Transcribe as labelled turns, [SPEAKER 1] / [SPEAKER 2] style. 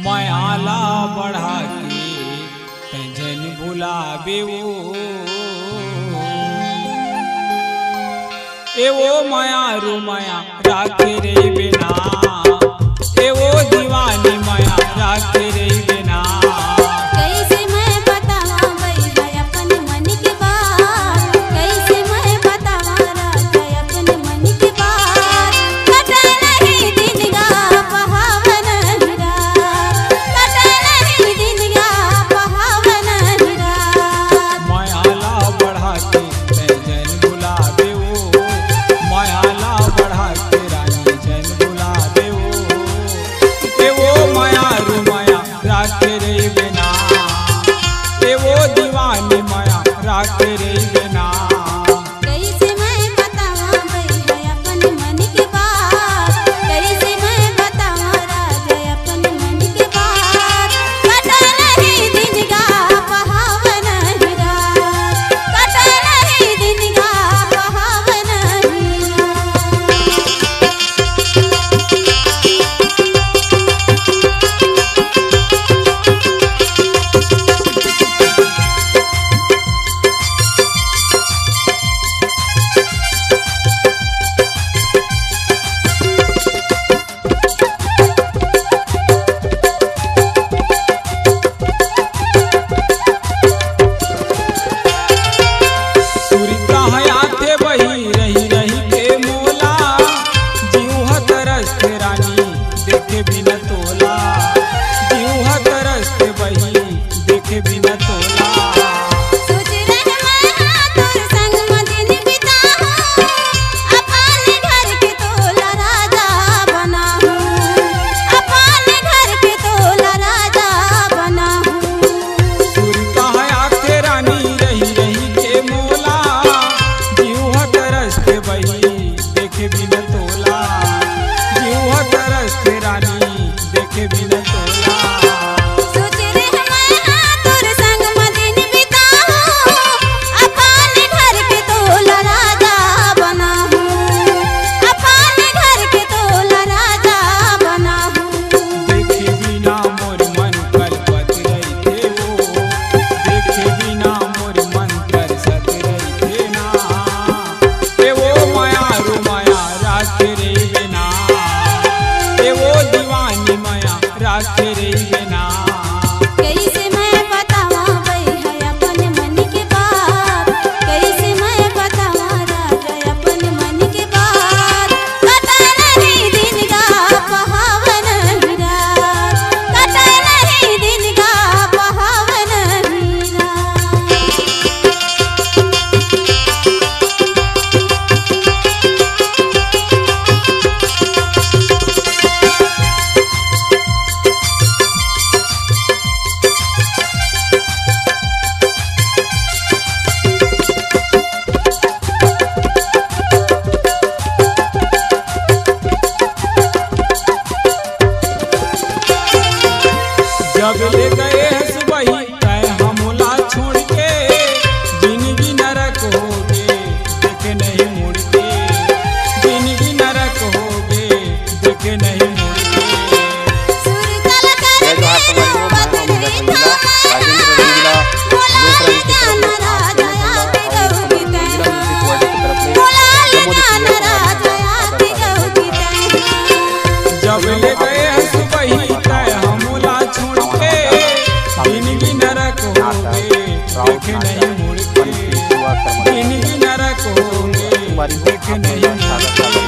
[SPEAKER 1] मायाला बढ़ा के जन भुलावे एवो माया रू माया राखे रे बिना एवो दीवानी माया राखे रे बिना।
[SPEAKER 2] कैसे मैं बतावा भैया अपन मन की बात, कैसे मैं बतावा राजा अपन मन की बात। कटे नहीं दिन गा पहावन हिरा, कटे नहीं दिन गा पहावन हिरा।
[SPEAKER 1] मायाला बढ़ा के जन भुलावे मायाला बढ़ा के रानी जन भुलावे एवो माया रू माया राखे रे बिना एवो दीवानी माया राखे रे बिना।
[SPEAKER 2] कैसे मैं बतावा भैया अपन मन की बात, कैसे मैं बतावा राजा अपन मन की बात। कटे नहीं दिन गा पहावन हिरा, कटे नहीं दिन गा पहावन हिरा।
[SPEAKER 1] सुरता हयाते बही रही रही के मोला जीव तरस के रानी देखे बिना तोला जीव तरस के बही देखे बिना तोला।
[SPEAKER 2] सोच रहे मैं तोर संग मदिन बिताऊं, अपने घर के तोला राजा बनाऊं, अपने घर के तोला राजा बनाऊं।
[SPEAKER 1] सुरता हयाते रानी रही रही के मोला जीव तरस के बही देखे बिना तोला जीव तरस के रानी देखे बिना तोला।
[SPEAKER 2] सोच रहे मैं तोर संग मदिन बिताऊं, अपने घर के तोला राजा बनाऊं, अपने घर के तोला राजा बनाऊं।
[SPEAKER 1] देखे बिना मोर मन कलपत रही थे देखे बिना मोर मन तरसत रही थे ना एवो माया रू माया राखे रे बिना एवो दीवानी माया राखे रे बिना।
[SPEAKER 2] कैसे मैं बतावा भैया अपन मन की बात, कैसे मैं बतावा राजा अपन मन की बात। कटे नहीं दिन गा पहावन हिरा, कटे नहीं दिन गा पहावन हिरा।
[SPEAKER 1] जब ले गए सुबही तय हमला छोड़ के जिंदगी नरक होगे देखे नहीं मुड़ के जिंदगी नरक होगे देखे नहीं मुड़ के।
[SPEAKER 2] सुरतल कर बदले थाना, बोला जाना राजा आके गौगी तैना, बोला जाना राजा आके गौगी तैना।
[SPEAKER 1] जब ले गए सुबही तय हमला छोड़ के जिंदगी नरक होगे देखे नहीं मुड़ के जिंदगी नरक होगे देखे नहीं मुड़ के।